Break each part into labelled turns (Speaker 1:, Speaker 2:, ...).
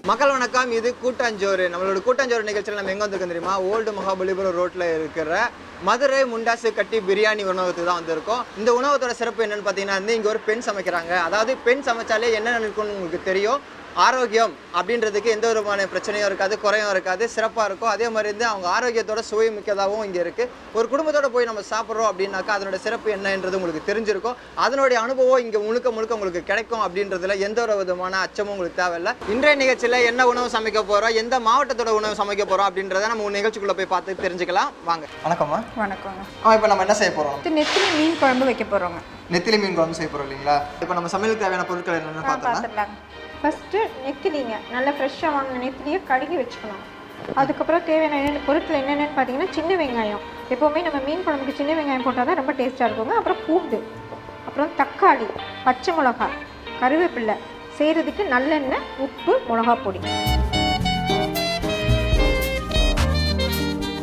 Speaker 1: மக்கள் வணக்கம். இது கூட்டாஞ்சோறு. நம்மளோட கூட்டாஞ்சோறு நிகழ்ச்சியில் நம்ம எங்கே வந்திருக்கோம் தெரியுமா? ஓல்டு மகாபலிபுரம் ரோட்டில் இருக்கிற மதுரை முண்டாசு கட்டி பிரியாணி உணவகத்துக்கு தான் வந்திருக்கோம். இந்த உணவகத்தோட சிறப்பு என்னன்னு பார்த்தீங்கன்னா இங்கே ஒரு பெண் சமைக்கிறாங்க. அதாவது பெண் சமைச்சாலே என்ன இருக்குன்னு உங்களுக்கு தெரியும். ஆரோக்கியம் அப்படின்றதுக்கு எந்த விதமான பிரச்சனையும் இருக்காது, குறையும் இருக்காது, சிறப்பாக இருக்கும். அதே மாதிரி வந்து அவங்க ஆரோக்கியத்தோட சுவை மிக்கதாகவும் இங்கே இருக்குது. ஒரு குடும்பத்தோட போய் நம்ம சாப்பிட்றோம் அப்படின்னாக்கா அதனோட சிறப்பு என்னன்றது உங்களுக்கு தெரிஞ்சிருக்கும். அதனுடைய அனுபவம் இங்கே முழுக்க உங்களுக்கு கிடைக்கும் அப்படின்றதுல எந்த ஒரு விதமான அச்சமும் உங்களுக்கு தேவையில்லை. இன்றைய நிகழ்ச்சியில் என்ன உணவு சமைக்க போகிறோம், எந்த மாவட்டத்தோட உணவு சமைக்க போகிறோம் அப்படின்றத நம்ம நிகழ்ச்சிக்குள்ளே போய் பார்த்து தெரிஞ்சுக்கலாம். வாங்க. வணக்கம்மா.
Speaker 2: வணக்கங்க.
Speaker 1: இப்போ நம்ம என்ன செய்ய போகிறோம்?
Speaker 2: நெத்திலி மீன் குழம்பு வைக்க போகிறோங்க.
Speaker 1: நெத்திலி மீன் குழம்பு செய்ய போகிறோம் இல்லைங்களா? இப்போ நம்ம சமையலுக்கு தேவையான பொருட்கள் என்னென்னு பார்த்துக்கலாம்.
Speaker 2: ஃபஸ்ட்டு நெத்திலிங்க நல்லா ஃப்ரெஷ்ஷாக வாங்கின நெத்திலியை கழுகி வச்சுக்கணும். அதுக்கப்புறம் தேவையான என்னென்ன பொருட்கள் என்னென்னு பார்த்தீங்கன்னா சின்ன வெங்காயம். எப்போவுமே நம்ம மீன் குழம்புக்கு சின்ன வெங்காயம் போட்டால் தான் ரொம்ப டேஸ்ட்டாக இருக்குங்க. அப்புறம் பூண்டு, அப்புறம் தக்காளி, பச்சை மிளகாய், கருவேப்பில்லை, செய்கிறதுக்கு நல்லெண்ணெய், உப்பு, மிளகா பொடி.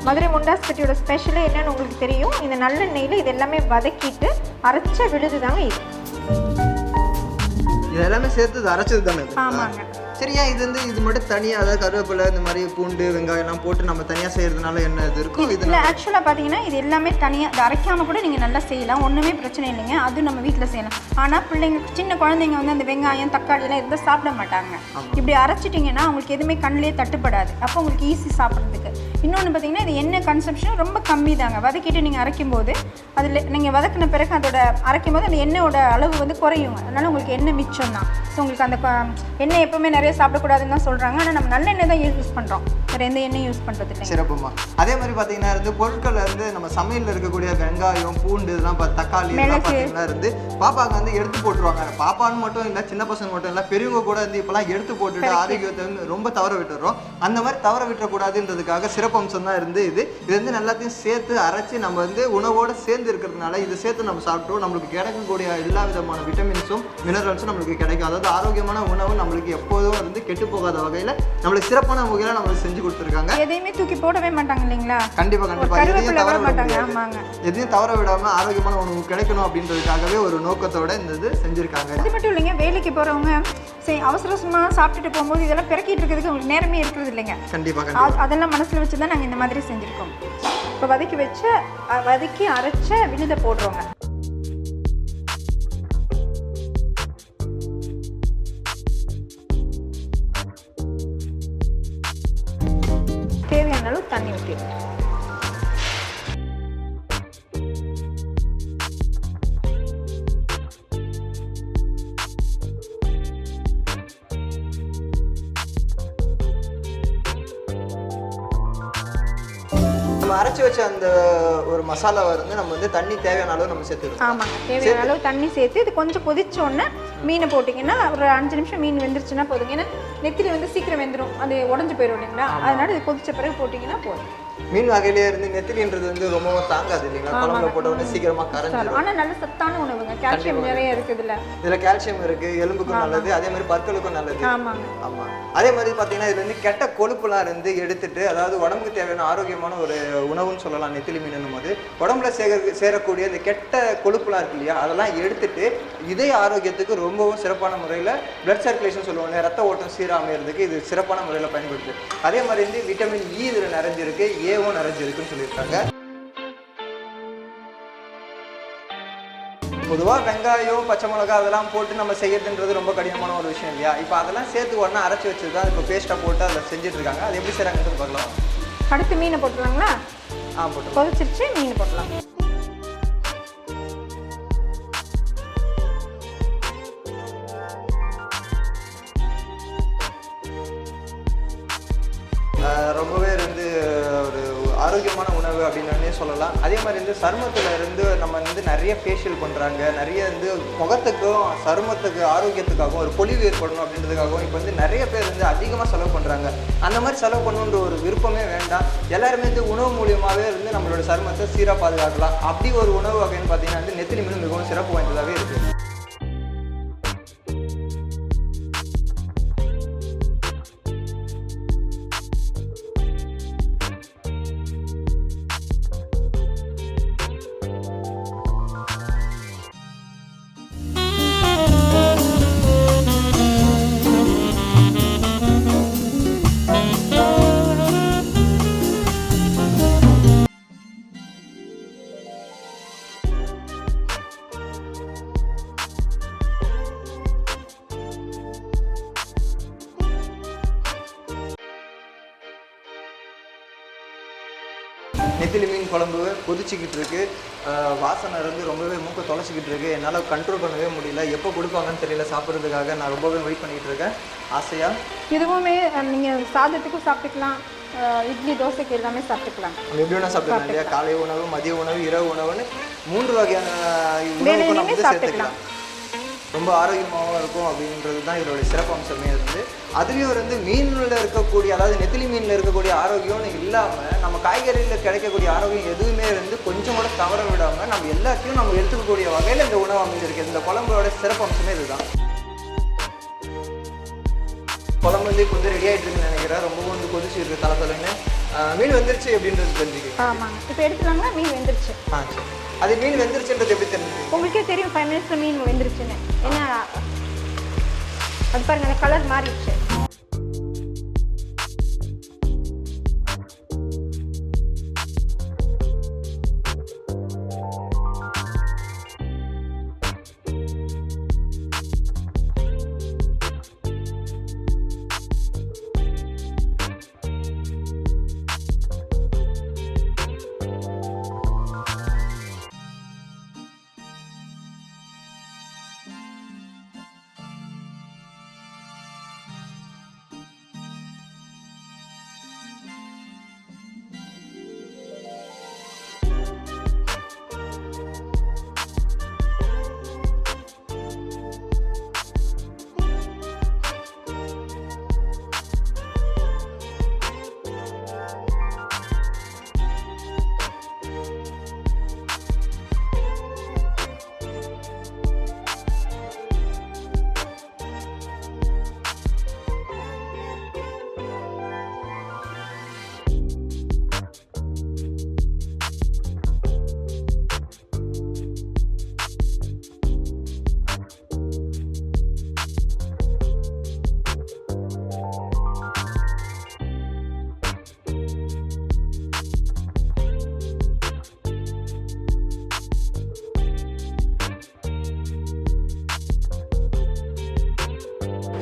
Speaker 2: மதுரை முண்டாஸ்பட்டியோட ஸ்பெஷலே என்னென்னு உங்களுக்கு தெரியும். இந்த நல்லெண்ணெயில் இது எல்லாமே வதக்கிட்டு அரைச்ச விழுது தாங்க இது.
Speaker 1: இது எல்லாமே சேர்த்து அரைச்சது தானே?
Speaker 2: ஆமாங்க.
Speaker 1: சரியா? இது வந்து இது மட்டும் தனியாக, அதாவது கருவேப்பிலை இந்த மாதிரி பூண்டு வெங்காயம்லாம் போட்டு நம்ம தனியாக செய்கிறதுனால என்ன இது இருக்கும்?
Speaker 2: இதில் ஆக்சுவலாக பார்த்தீங்கன்னா இது எல்லாமே தனியாக இது அரைக்காமல் கூட நீங்கள் நல்லா செய்யலாம், ஒன்றுமே பிரச்சனை இல்லைங்க. அது நம்ம வீட்டில் செய்யலாம். ஆனால் பிள்ளைங்க சின்ன குழந்தைங்க வந்து அந்த வெங்காயம் தக்காளியெல்லாம் இருந்தால் சாப்பிட மாட்டாங்க. இப்படி அரைச்சிட்டிங்கன்னா அவங்களுக்கு எதுவுமே கண்ணிலே தட்டுப்படாது. அப்போ உங்களுக்கு ஈஸி சாப்பிட்றதுக்கு. இன்னொன்று பார்த்தீங்கன்னா இது எண்ணெய் கன்சப்ஷன் ரொம்ப கம்மி தாங்க. வதக்கிட்டு நீங்கள் அரைக்கும் போது அதில் நீங்கள் வதக்கின பிறகு அதோட அரைக்கும் போது அந்த எண்ணெயோட அளவு வந்து குறையுங்க. அதனால் உங்களுக்கு எண்ணெய் மிச்சம் தான். ஸோ உங்களுக்கு அந்த எண்ணெய் எப்போவுமே நிறைய சாப்பிடக்கூடாதுன்னு தான் சொல்கிறாங்க. ஆனால் நம்ம நல்லெண்ணெய் தான் யூஸ் பண்ணுறோம், வேறு எந்த எண்ணெயும் யூஸ் பண்ணுறது இல்லை.
Speaker 1: சிறப்புமா. அதே மாதிரி பார்த்தீங்கன்னா இருந்து பொருட்கள் இருந்து நம்ம சமையலில் இருக்கக்கூடிய வெங்காயம் பூண்டு இதெல்லாம் தக்காளி இதெல்லாம் பார்த்தீங்கன்னா இருந்து பாப்பாவுக்கு வந்து எடுத்து போட்டுருவாங்க. பாப்பான்னு மட்டும் இல்லை, சின்ன பசங்க மட்டும் இல்லை, பெரியவங்க கூட வந்து இப்போலாம் எடுத்து போட்டுட்டு ஆரோக்கியத்தை வந்து ரொம்ப தவற விட்டுறோம். அந்த மாதிரி தவற விட்டுறக்கூடாதுன்றதுக்காக சிறப்பம்சம் தான் இருந்து இது வந்து எல்லாத்தையும் சேர்த்து அரைச்சி நம்ம வந்து உணவோடு சேர்ந்து இருக்கிறதுனால இது சேர்த்து நம்ம சாப்பிட்டோம். நம்மளுக்கு கிடைக்கக்கூடிய எல்லா விதமான விட்டமின்ஸும் மினரல்ஸும் நம்மளுக்கு கிடைக்கும். அதாவது ஆரோக்கியமான உணவு நம்மளுக்கு எப்போதும் வந்து கெட்டு போகாத வகையில் நம்மளுக்கு சிறப்பான வகையில் நம்மளுக்கு செஞ்சு கொடுத்துருக்காங்க.
Speaker 2: எதையுமே தூக்கி போடவே மாட்டாங்க இல்லைங்களா?
Speaker 1: கண்டிப்பாக எதையும் தவற
Speaker 2: மாட்டாங்க.
Speaker 1: எதையும் தவற விடாமல் ஆரோக்கியமான உணவு கிடைக்கணும் அப்படின்றதுக்காகவே ஒரு நோக்கத்தோட இந்த இது செஞ்சுருக்காங்க.
Speaker 2: அது மட்டும் இல்லைங்க, வேலைக்கு போகிறவங்க அவசர அவசரமாக சாப்பிட்டுட்டு போகும்போது இதெல்லாம் பிறக்கிட்டு இருக்கிறதுக்கு உங்களுக்கு நேரமே இருக்கிறது இல்லைங்க.
Speaker 1: கண்டிப்பாக
Speaker 2: அதெல்லாம் மனசில் வச்சு தான் நாங்கள் இந்த மாதிரி செஞ்சுருக்கோம். இப்போ வதக்கி அரைச்ச விழுதை போடுறோங்க. தேவையான அளவு தண்ணி ஊற்றிடுவோம்.
Speaker 1: நம்ம அரைச்சி வச்ச அந்த ஒரு மசாலாவை வந்து நம்ம வந்து தண்ணி தேவையான அளவு நம்ம சேர்த்துருக்கோம்.
Speaker 2: ஆமாங்க, தேவையான அளவு தண்ணி சேர்த்து இது கொஞ்சம் கொதிச்சோடனே மீனை போட்டிங்கன்னா ஒரு 5 நிமிஷம் மீன் வெந்துருச்சுன்னா போதுங்க. ஏன்னா நெத்திலி வந்து சீக்கிரம் வெந்துடும், அது உடஞ்சி போயிடும் இல்லைங்களா? அதனால இது கொதிச்ச பிறகு போட்டிங்கன்னா போதும்.
Speaker 1: மீன் வகையிலே இருந்து நெத்திலின்றது வந்து ரொம்பவும் தாங்காது இல்லைங்களா? குழம்புல போட்ட உடனே சீக்கிரமா கரைஞ்சிடும்.
Speaker 2: ஆனால் நல்ல சத்தான உணவுங்க, கால்சியம் நிறைய இருக்குதுல்ல.
Speaker 1: இதுல கால்சியம் இருக்கு, எலும்புக்கும் நல்லது, அதே மாதிரி பற்களுக்கும் நல்லது.
Speaker 2: ஆமாங்க.
Speaker 1: ஆமா. அதே மாதிரி பாத்தீங்கன்னா இதுல இருந்து கெட்ட கொழுப்புலாம் இருந்து எடுத்துட்டு, அதாவது உடம்புக்கு தேவையான ஆரோக்கியமான ஒரு உணவுன்னு சொல்லலாம் நெத்திலி மீன் போது. உடம்புல சேரக்கூடிய இந்த கெட்ட கொழுப்புலாம் இருக்கு இல்லையா, அதெல்லாம் எடுத்துட்டு இதய ஆரோக்கியத்துக்கு ரொம்பவும் சிறப்பான முறையில் பிளட் சர்க்குலேஷன் சொல்லுவாங்க, ரத்த ஓட்டம் சீராக அமைகிறதுக்கு இது சிறப்பான முறையில் பயன்படுது. அதே மாதிரி வந்து விட்டமின் இ இதில் நிறைஞ்சிருக்கு, ஏவும் நிறைஞ்சிருக்குன்னு சொல்லியிருக்காங்க. பொதுவாக வெங்காயம் பச்சை மிளகாய் அதெல்லாம் போட்டு நம்ம செய்யறதுன்றது ரொம்ப கடினமான ஒரு விஷயம் இல்லையா? இப்போ அதெல்லாம் சேர்த்து உடனே அரைச்சி வச்சு தான் இப்போ பேஸ்ட்டாக போட்டு அதில் செஞ்சுட்டு இருக்காங்க. அது எப்படி செய்கிறாங்கன்னு பார்க்கலாம்.
Speaker 2: அடுத்து மீனை போட்டுருவாங்களா?
Speaker 1: போட்டு
Speaker 2: கொதிச்சிருச்சு, மீன் போட்டலாம்.
Speaker 1: ரொம்பவே வந்து ஒரு ஆரோக்கியமான உணவு அப்படின்னு சொல்லலாம். அதே மாதிரி வந்து சருமத்தில் இருந்து நம்ம வந்து நிறைய ஃபேஷியல் பண்ணுறாங்க, நிறைய வந்து முகத்துக்கும் சருமத்துக்கு ஆரோக்கியத்துக்காகவும் ஒரு பொலிவு ஏற்படணும் அப்படின்றதுக்காகவும் இப்போ வந்து நிறைய பேர் வந்து அதிகமாக செலவு பண்ணுறாங்க. அந்த மாதிரி செலவு பண்ணணுன்ற ஒரு விருப்பமே வேண்டாம். எல்லாருமே வந்து உணவு மூலியமாகவே இருந்து நம்மளோட சருமத்தை சீராக பாதுகாக்கலாம். அப்படி ஒரு உணவு வகைன்னு பார்த்தீங்கன்னா வந்து நெத்திலி மீன் மிகவும் சிறப்பு வாய்ந்ததாகவே இருக்குது. நெத்திலி மீன் குழம்பு கொதிச்சிக்கிட்டு இருக்கு. வாசனை இருந்து ரொம்பவே மூக்க தொலைச்சிக்கிட்டு இருக்கு. என்னால் கண்ட்ரோல் பண்ணவே முடியல. எப்போ கொடுப்பாங்கன்னு தெரியல சாப்பிட்றதுக்காக. நான் ரொம்பவே வெயிட் பண்ணிக்கிட்டு இருக்கேன் ஆசையாக.
Speaker 2: இதுவுமே நீங்கள் சாதத்துக்கும் சாப்பிட்டுக்கலாம், இட்லி தோசைக்கு எல்லாமே சாப்பிட்டுக்கலாம்.
Speaker 1: நம்ம எப்படி வேணால் சாப்பிட்டுக்கலாம் இல்லையா? காலை உணவு, மதிய உணவு, இரவு உணவுன்னு 3 வகையான உணவுக்கும் நம்ம வந்து சேர்த்துக்கலாம். ரொம்ப ஆரோக்கியமாகவும் இருக்கும் அப்படின்றது தான் இதோடைய சிறப்பு அம்சமே இருந்து. அதுலேயும் வந்து மீனில் இருக்கக்கூடிய, அதாவது நெத்திலி மீனில் இருக்கக்கூடிய ஆரோக்கியம்னு இல்லாமல் நம்ம காய்கறியில் கிடைக்கக்கூடிய ஆரோக்கியம் எதுவுமே இருந்து கொஞ்சம் கூட தவற விடாமல் நம்ம எல்லாத்தையும் நம்ம எடுத்துக்கக்கூடிய வகையில் இந்த உணவு அமைஞ்சிருக்கு. இந்த குழம்போட சிறப்பு அம்சமே இதுதான். குழம்பு வந்து கொஞ்சம் ரெடி ஆகிட்டு இருக்குன்னு நினைக்கிறேன். ரொம்பவும் வந்து கொதிச்சு இருக்குது தலை. மீன் வெந்துருச்சு அப்படின்றது தெரிஞ்சுக்கு.
Speaker 2: ஆமாங்க, இப்போ எடுத்துலாங்களா? மீன் வெந்துருச்சு.
Speaker 1: சரி. அது மீன் வெந்துருச்சுன்றது எப்படி தெரிஞ்சு?
Speaker 2: உங்களுக்கே தெரியும் 5 மினிட்ஸில் மீன் வெந்துருச்சுன்னு. என்ன அது பாருங்க, அந்த கலர் மாறிடுச்சு.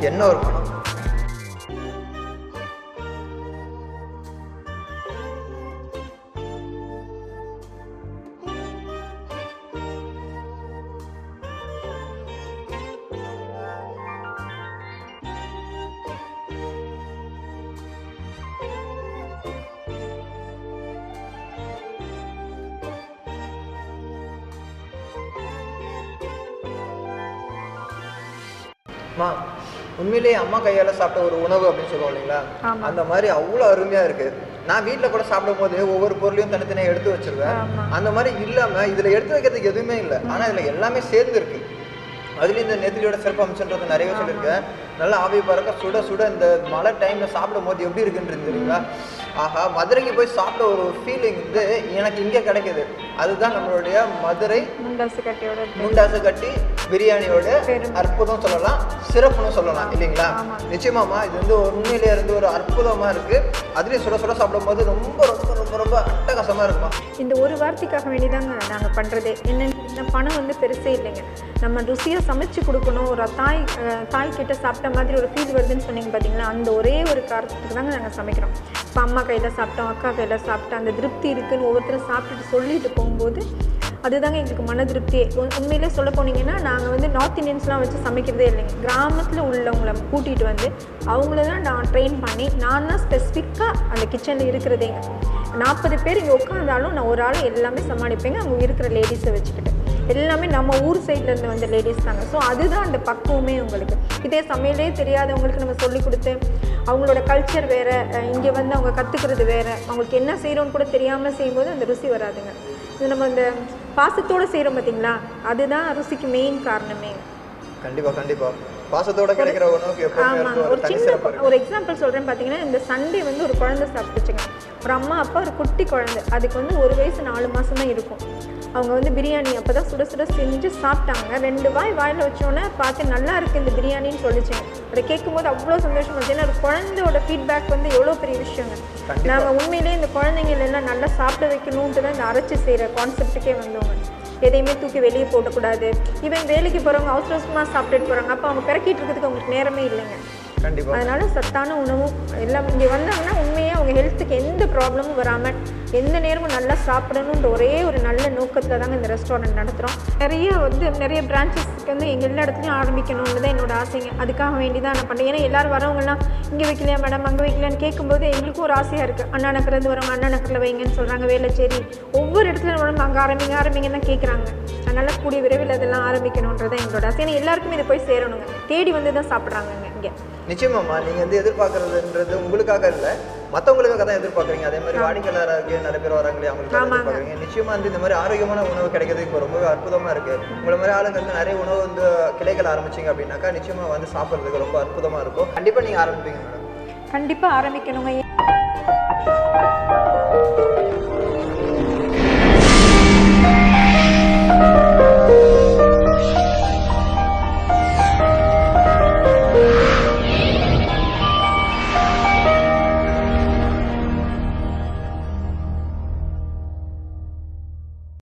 Speaker 1: என்ன ஒரு மனம். உண்மையிலேயே அம்மா கையால் சாப்பிட்ட ஒரு உணவு அப்படின்னு சொல்லுவோம் இல்லைங்களா, அந்த மாதிரி அவ்வளோ அருமையாக இருக்குது. நான் வீட்டில் கூட சாப்பிடும் போது ஒவ்வொரு பொருளையும் தனித்தனியாக எடுத்து வச்சிருவேன். அந்த மாதிரி இல்லாமல் இதில் எடுத்து வைக்கிறதுக்கு எதுவுமே இல்லை, ஆனால் இதில் எல்லாமே சேர்ந்து இருக்கு. அதுலேயும் இந்த நெத்திலியோட சிறப்பு அம்சன்றது நிறையவே சொல்லியிருக்கேன். நல்லா ஆவி பறக்க சுட சுட இந்த மழை டைமில் சாப்பிடும் போது எப்படி இருக்குன்றது தெரியுங்களா? ஆஹா, மதுரைக்கு போய் சாப்பிட்ட ஒரு ஃபீலிங் வந்து எனக்கு இங்கே கிடைக்குது. அதுதான் நம்மளுடைய மதுரை முண்டாசு கட்டி பிரியாணியோட அற்புதம் சொல்லலாம், சிறப்புன்னு சொல்லலாம் இல்லைங்களா? நிச்சயமாமா இது வந்து உண்மையிலே இருந்து ஒரு அற்புதமாக இருக்குது. அதுலேயும் சுட சுட சாப்பிடும் போது ரொம்ப ரொம்ப ரொம்ப ரொம்ப அட்டகாசமாக இருக்குமா.
Speaker 2: இந்த ஒரு வார்த்தைக்காக வேண்டிதாங்க நாங்கள் பண்ணுறதே. என்னென்ன பணம் வந்து பெருசே இல்லைங்க, நம்ம ருசியாக சமைச்சு கொடுக்கணும். ஒரு தாய் கிட்ட சாப்பிட்ட மாதிரி ஒரு ஃபீல் வருதுன்னு சொன்னீங்க பார்த்தீங்களா, அந்த ஒரே ஒரு காரணத்துக்கு தாங்க நாங்கள் சமைக்கிறோம். இப்போ அம்மா கையில் சாப்பிட்டோம், அக்கா கையில் சாப்பிட்டோம், அந்த திருப்தி இருக்குதுன்னு ஒவ்வொருத்தரும் சாப்பிட்டுட்டு சொல்லிட்டு போகும்போது அதுதாங்க எங்களுக்கு மன திருப்தியே. உண்மையிலே சொல்ல போனீங்கன்னா நாங்கள் வந்து நார்த் இந்தியன்ஸ்லாம் வச்சு சமைக்கிறதே இல்லைங்க. கிராமத்தில் உள்ளவங்களை கூட்டிகிட்டு வந்து அவங்கள தான் நான் ட்ரெயின் பண்ணி நான் தான் ஸ்பெசிஃபிக்காக அந்த கிச்சனில் இருக்கிறதேங்க. 40 பேர் இங்கே உட்காந்தாலும் நான் ஒரு ஆள் எல்லாமே சமாளிப்பேங்க. அங்கே இருக்கிற லேடிஸை வச்சுக்கிட்டு எல்லாமே நம்ம ஊர் சைட்லேருந்து வந்த லேடிஸ் தாங்க. ஸோ அதுதான் அந்த பக்குவமே உங்களுக்கு. இதே சமையலே தெரியாதவங்களுக்கு நம்ம சொல்லிக் கொடுத்து அவங்களோட கல்ச்சர் வேறு, இங்கே வந்து அவங்க கற்றுக்கிறது வேறு, அவங்களுக்கு என்ன செய்கிறோன்னு கூட தெரியாமல் செய்யும்போது அந்த ருசி வராதுங்க. இது நம்ம இந்த பாசத்தோடு செய்கிறோம் பார்த்தீங்களா, அதுதான் ருசிக்கு மெயின் காரணமே.
Speaker 1: கண்டிப்பாக கண்டிப்பாக பாசத்தோட கிடைக்கிற உணவுக்கு எப்பவுமே
Speaker 2: ஒரு சின்ன ஒரு எக்ஸாம்பிள் சொல்கிறேன் பார்த்தீங்கன்னா, இந்த சண்டே வந்து ஒரு குழந்தை சாப்பிட்டுச்சுங்க. ஒரு அம்மா அப்பா ஒரு குட்டி குழந்தை, அதுக்கு வந்து 1 வயசு 4 மாதம் தான் இருக்கும். அவங்க வந்து பிரியாணி அப்போ தான் சுட சுட செஞ்சு சாப்பிட்டாங்க. 2 வாயில் வச்சோன்னே பார்த்து நல்லா இருக்குது இந்த பிரியாணின்னு சொல்லிச்சுங்க. அதை கேட்கும்போது அவ்வளோ சந்தோஷமாக இருந்துச்சு. ஏன்னா ஒரு குழந்தையோட ஃபீட்பேக் வந்து எவ்வளோ பெரிய விஷயங்க. நாங்கள் உண்மையிலேயே இந்த குழந்தைங்கள எல்லாம் நல்லா சாப்பிட வைக்கணுன்ட்டு தான் இந்த அரைச்சி செய்கிற கான்செப்டுக்கே வந்தவங்க. எதையுமே தூக்கி வெளியே போடக்கூடாது. ஈவன் வேலைக்கு போகிறவங்க அவசரமாக சாப்பிட்டுட்டு போகிறாங்க. அப்போ அவங்க பிறக்கிட்டு இருக்கிறதுக்கு அவங்களுக்கு நேரமே இல்லைங்க.
Speaker 1: கண்டிப்பாக.
Speaker 3: அதனால சத்தான உணவும் எல்லாம் இங்கே வந்தாங்கன்னா உண்மையாக அவங்க ஹெல்த்துக்கு எந்த ப்ராப்ளமும் வராமல் எந்த நேரமும் நல்லா சாப்பிடணுன்ற ஒரே ஒரு நல்ல நோக்கத்தில் தாங்க இந்த ரெஸ்டாரண்ட் நடத்துகிறோம். நிறைய பிரான்ச்சஸ்க்கு வந்து எங்கள் எல்லா இடத்துலையும் ஆரம்பிக்கணும்னு தான் என்னோட ஆசைங்க. அதுக்காக வேண்டி தான் நான் பண்ணுறேன். ஏன்னா எல்லோரும் வரவங்கலாம் இங்கே வைக்கலையா மேடம் அங்கே வைக்கலான்னு கேட்கும்போது எங்களுக்கும் ஒரு ஆசையாக இருக்குது. அண்ணா நகர்லேருந்து வரவங்க அண்ணா நகரில் வைங்கன்னு சொல்கிறாங்க, வேலைச்சேரி ஒவ்வொரு இடத்துல வரவங்க அங்கே ஆரம்பிங்கன்னு தான் கேட்குறாங்க. அதனால் கூடிய விரைவில் அதெல்லாம் ஆரம்பிக்கணுன்றதான் எங்களோட ஆசை. ஏன்னா எல்லாருக்குமே இதை போய் சேரணுங்க, தேடி வந்து தான் சாப்பிட்றாங்க இங்கே.
Speaker 1: நிச்சயமாம்மா, நீங்கள் வந்து எதிர்பார்க்குறதுன்றது உங்களுக்காக இல்லை, மற்றவங்களுக்காக தான் எதிர்பார்க்குறீங்க. அதே மாதிரி வாடிக்கையாளராக நிறைய பேர் வராங்களே அவங்களுக்கு எதிர்பார்க்குறீங்க. நிச்சயமாக வந்து இந்த மாதிரி ஆரோக்கியமான உணவு கிடைக்கிறது இப்போ ரொம்பவே அற்புதமாக இருக்குது. உங்களை மாதிரி ஆளுங்க வந்து நிறைய உணவு வந்து கிளைகள் ஆரம்பிச்சிங்க அப்படின்னாக்கா நிச்சயமாக வந்து சாப்பிட்றதுக்கு ரொம்ப அற்புதமாக இருக்கும். கண்டிப்பாக நீங்கள் ஆரம்பிப்பீங்க மேடம்?
Speaker 3: கண்டிப்பாக ஆரம்பிக்கணுங்க.